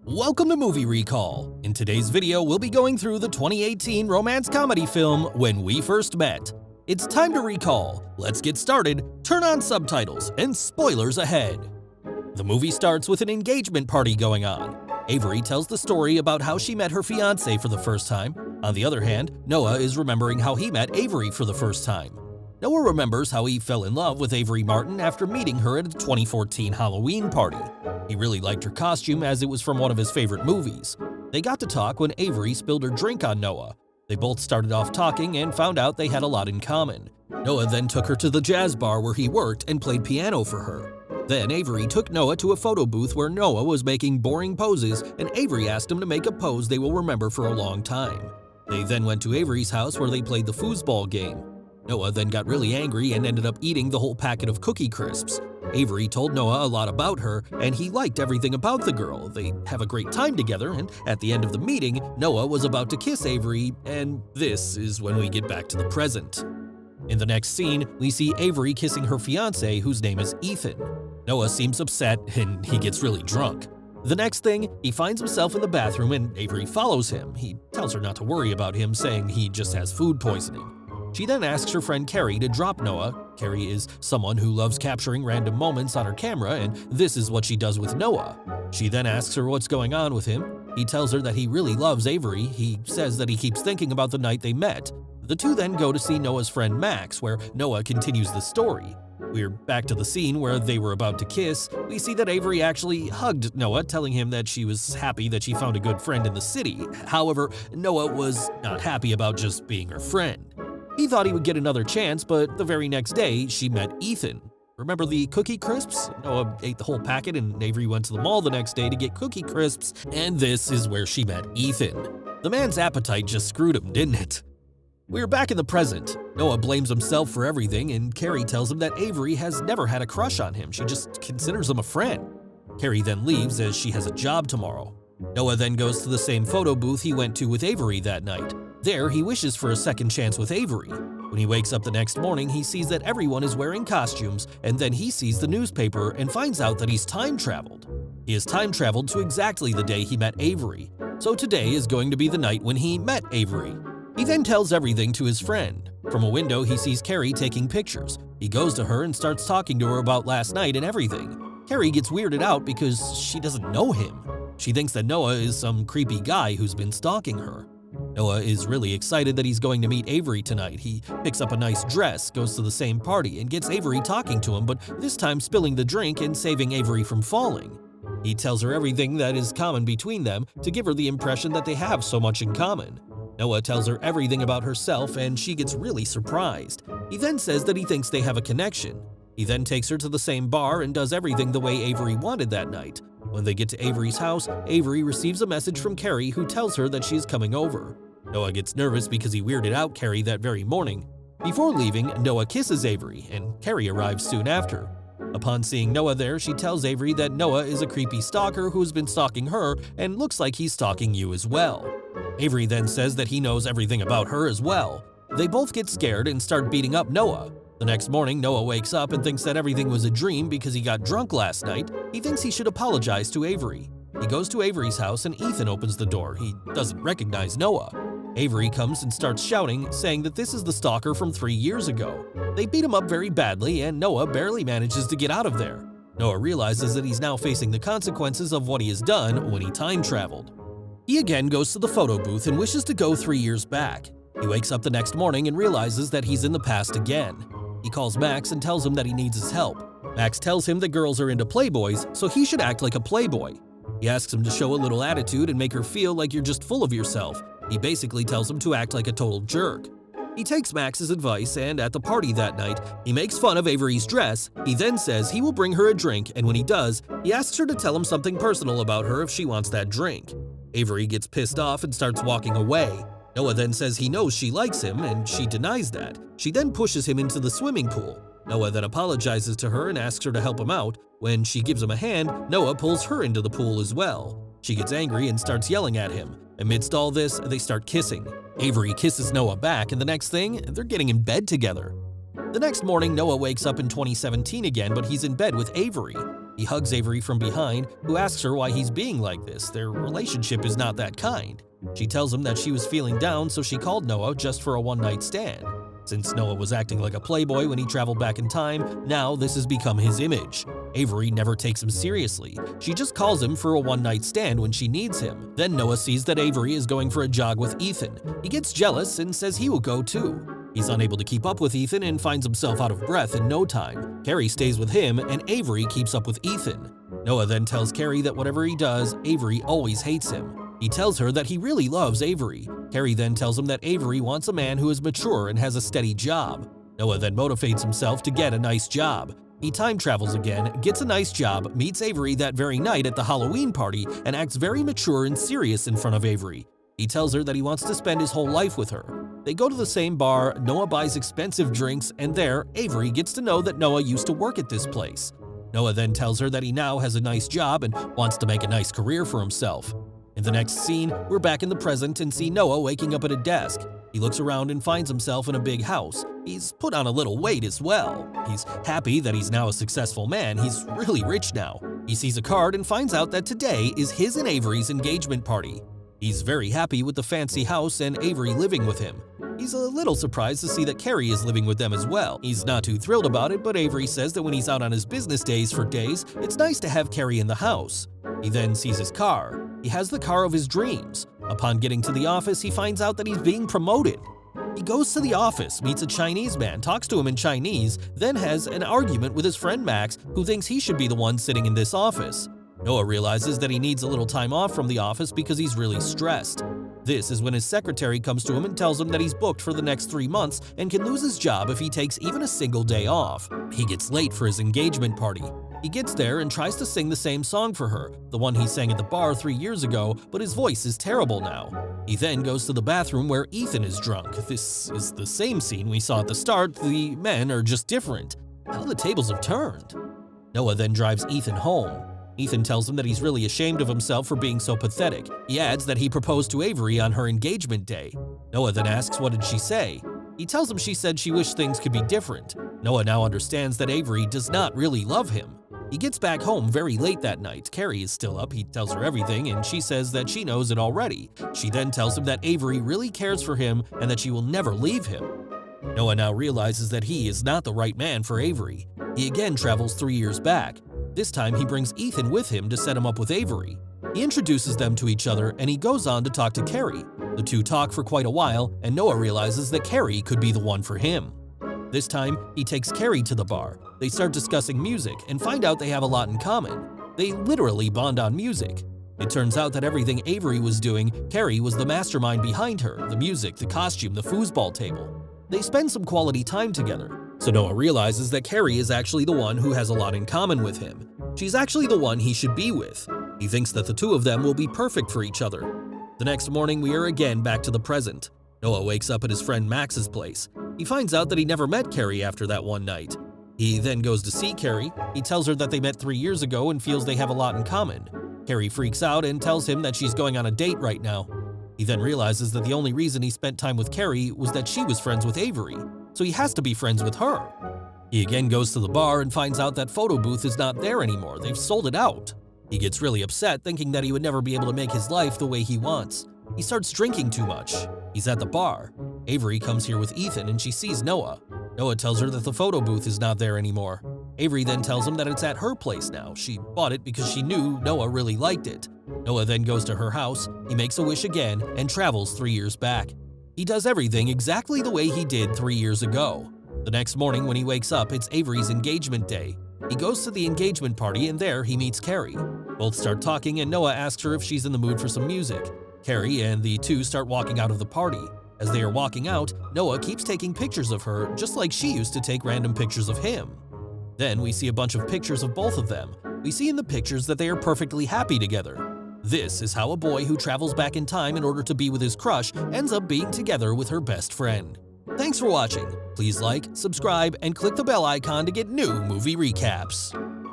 Welcome to Movie Recall. In today's video, we'll be going through the 2018 romance comedy film When We First Met. It's time to recall. Let's get started, turn on subtitles, and spoilers ahead. The movie starts with an engagement party going on. Avery tells the story about how she met her fiancé for the first time. On the other hand, Noah is remembering how he met Avery for the first time. Noah remembers how he fell in love with Avery Martin after meeting her at a 2014 Halloween party. He really liked her costume as it was from one of his favorite movies. They got to talk when Avery spilled her drink on Noah. They both started off talking and found out they had a lot in common. Noah then took her to the jazz bar where he worked and played piano for her. Then Avery took Noah to a photo booth where Noah was making boring poses, and Avery asked him to make a pose they will remember for a long time. They then went to Avery's house where they played the foosball game. Noah then got really angry and ended up eating the whole packet of Cookie Crisps. Avery told Noah a lot about her, and he liked everything about the girl. They have a great time together, and at the end of the meeting, Noah was about to kiss Avery, and this is when we get back to the present. In the next scene, we see Avery kissing her fiancé, whose name is Ethan. Noah seems upset, and he gets really drunk. The next thing, he finds himself in the bathroom and Avery follows him. He tells her not to worry about him, saying he just has food poisoning. She then asks her friend Carrie to drop Noah. Carrie is someone who loves capturing random moments on her camera, and this is what she does with Noah. She then asks her what's going on with him. He tells her that he really loves Avery. He says that he keeps thinking about the night they met. The two then go to see Noah's friend Max, where Noah continues the story. We're back to the scene where they were about to kiss. We see that Avery actually hugged Noah, telling him that she was happy that she found a good friend in the city. However, Noah was not happy about just being her friend. He thought he would get another chance, but the very next day, she met Ethan. Remember the Cookie Crisps? Noah ate the whole packet and Avery went to the mall the next day to get Cookie Crisps, and this is where she met Ethan. The man's appetite just screwed him, didn't it? We're back in the present. Noah blames himself for everything, and Carrie tells him that Avery has never had a crush on him. She just considers him a friend. Carrie then leaves as she has a job tomorrow. Noah then goes to the same photo booth he went to with Avery that night. There, he wishes for a second chance with Avery. When he wakes up the next morning, he sees that everyone is wearing costumes, and then he sees the newspaper and finds out that he's time traveled. He has time traveled to exactly the day he met Avery. So today is going to be the night when he met Avery. He then tells everything to his friend. From a window, he sees Carrie taking pictures. He goes to her and starts talking to her about last night and everything. Carrie gets weirded out because she doesn't know him. She thinks that Noah is some creepy guy who's been stalking her. Noah is really excited that he's going to meet Avery tonight. He picks up a nice dress, goes to the same party, and gets Avery talking to him, but this time spilling the drink and saving Avery from falling. He tells her everything that is common between them to give her the impression that they have so much in common. Noah tells her everything about herself, and she gets really surprised. He then says that he thinks they have a connection. He then takes her to the same bar and does everything the way Avery wanted that night. When they get to Avery's house, Avery receives a message from Carrie who tells her that she is coming over. Noah gets nervous because he weirded out Carrie that very morning. Before leaving, Noah kisses Avery, and Carrie arrives soon after. Upon seeing Noah there, she tells Avery that Noah is a creepy stalker who has been stalking her and looks like he's stalking you as well. Avery then says that he knows everything about her as well. They both get scared and start beating up Noah. The next morning, Noah wakes up and thinks that everything was a dream because he got drunk last night. He thinks he should apologize to Avery. He goes to Avery's house and Ethan opens the door. He doesn't recognize Noah. Avery comes and starts shouting, saying that this is the stalker from 3 years ago. They beat him up very badly and Noah barely manages to get out of there. Noah realizes that he's now facing the consequences of what he has done when he time traveled. He again goes to the photo booth and wishes to go 3 years back. He wakes up the next morning and realizes that he's in the past again. He calls Max and tells him that he needs his help. Max tells him that girls are into playboys, so he should act like a playboy. He asks him to show a little attitude and make her feel like you're just full of yourself. He basically tells him to act like a total jerk. He takes Max's advice, and at the party that night, he makes fun of Avery's dress. He then says he will bring her a drink, and when he does, he asks her to tell him something personal about her if she wants that drink. Avery gets pissed off and starts walking away. Noah then says he knows she likes him, and she denies that. She then pushes him into the swimming pool. Noah then apologizes to her and asks her to help him out. When she gives him a hand, Noah pulls her into the pool as well. She gets angry and starts yelling at him. Amidst all this, they start kissing. Avery kisses Noah back, and the next thing, they're getting in bed together. The next morning, Noah wakes up in 2017 again, but he's in bed with Avery. He hugs Avery from behind, who asks her why he's being like this. Their relationship is not that kind. She tells him that she was feeling down, so she called Noah just for a one-night stand. Since Noah was acting like a playboy when he traveled back in time, now this has become his image. Avery never takes him seriously. She just calls him for a one-night stand when she needs him. Then Noah sees that Avery is going for a jog with Ethan. He gets jealous and says he will go too. He's unable to keep up with Ethan and finds himself out of breath in no time. Carrie stays with him and Avery keeps up with Ethan. Noah then tells Carrie that whatever he does, Avery always hates him. He tells her that he really loves Avery. Carrie then tells him that Avery wants a man who is mature and has a steady job. Noah then motivates himself to get a nice job. He time travels again, gets a nice job, meets Avery that very night at the Halloween party, and acts very mature and serious in front of Avery. He tells her that he wants to spend his whole life with her. They go to the same bar, Noah buys expensive drinks, and there, Avery gets to know that Noah used to work at this place. Noah then tells her that he now has a nice job and wants to make a nice career for himself. In the next scene, we're back in the present and see Noah waking up at a desk. He looks around and finds himself in a big house. He's put on a little weight as well. He's happy that he's now a successful man. He's really rich now. He sees a card and finds out that today is his and Avery's engagement party. He's very happy with the fancy house and Avery living with him. He's a little surprised to see that Carrie is living with them as well. He's not too thrilled about it, but Avery says that when he's out on his business days for days, it's nice to have Carrie in the house. He then sees his car. He has the car of his dreams. Upon getting to the office, he finds out that he's being promoted. He goes to the office, meets a Chinese man, talks to him in Chinese, then has an argument with his friend Max, who thinks he should be the one sitting in this office. Noah realizes that he needs a little time off from the office because he's really stressed. This is when his secretary comes to him and tells him that he's booked for the next 3 months and can lose his job if he takes even a single day off. He gets late for his engagement party. He gets there and tries to sing the same song for her, the one he sang at the bar 3 years ago, but his voice is terrible now. He then goes to the bathroom where Ethan is drunk. This is the same scene we saw at the start, the men are just different. How the tables have turned. Noah then drives Ethan home. Ethan tells him that he's really ashamed of himself for being so pathetic. He adds that he proposed to Avery on her engagement day. Noah then asks what did she say. He tells him she said she wished things could be different. Noah now understands that Avery does not really love him. He gets back home very late that night. Carrie is still up. He tells her everything and she says that she knows it already. She then tells him that Avery really cares for him and that she will never leave him. Noah now realizes that he is not the right man for Avery. He again travels 3 years back. This time he brings Ethan with him to set him up with Avery. He introduces them to each other and he goes on to talk to Carrie. The two talk for quite a while and Noah realizes that Carrie could be the one for him. This time, he takes Carrie to the bar. They start discussing music and find out they have a lot in common. They literally bond on music. It turns out that everything Avery was doing, Carrie was the mastermind behind her, the music, the costume, the foosball table. They spend some quality time together. So Noah realizes that Carrie is actually the one who has a lot in common with him. She's actually the one he should be with. He thinks that the two of them will be perfect for each other. The next morning, we are again back to the present. Noah wakes up at his friend Max's place. He finds out that he never met Carrie after that one night. He then goes to see Carrie. He tells her that they met 3 years ago and feels they have a lot in common. Carrie freaks out and tells him that she's going on a date right now. He then realizes that the only reason he spent time with Carrie was that she was friends with Avery, so he has to be friends with her. He again goes to the bar and finds out that photo booth is not there anymore. They've sold it out. He gets really upset, thinking that he would never be able to make his life the way he wants. He starts drinking too much. He's at the bar. Avery comes here with Ethan and she sees Noah. Noah tells her that the photo booth is not there anymore. Avery then tells him that it's at her place now. She bought it because she knew Noah really liked it. Noah then goes to her house, he makes a wish again, and travels 3 years back. He does everything exactly the way he did 3 years ago. The next morning when he wakes up, it's Avery's engagement day. He goes to the engagement party and there he meets Carrie. Both start talking and Noah asks her if she's in the mood for some music. Carrie and the two start walking out of the party. As they are walking out, Noah keeps taking pictures of her just like she used to take random pictures of him. Then we see a bunch of pictures of both of them. We see in the pictures that they are perfectly happy together. This is how a boy who travels back in time in order to be with his crush ends up being together with her best friend. Thanks for watching. Please like, subscribe, and click the bell icon to get new movie recaps.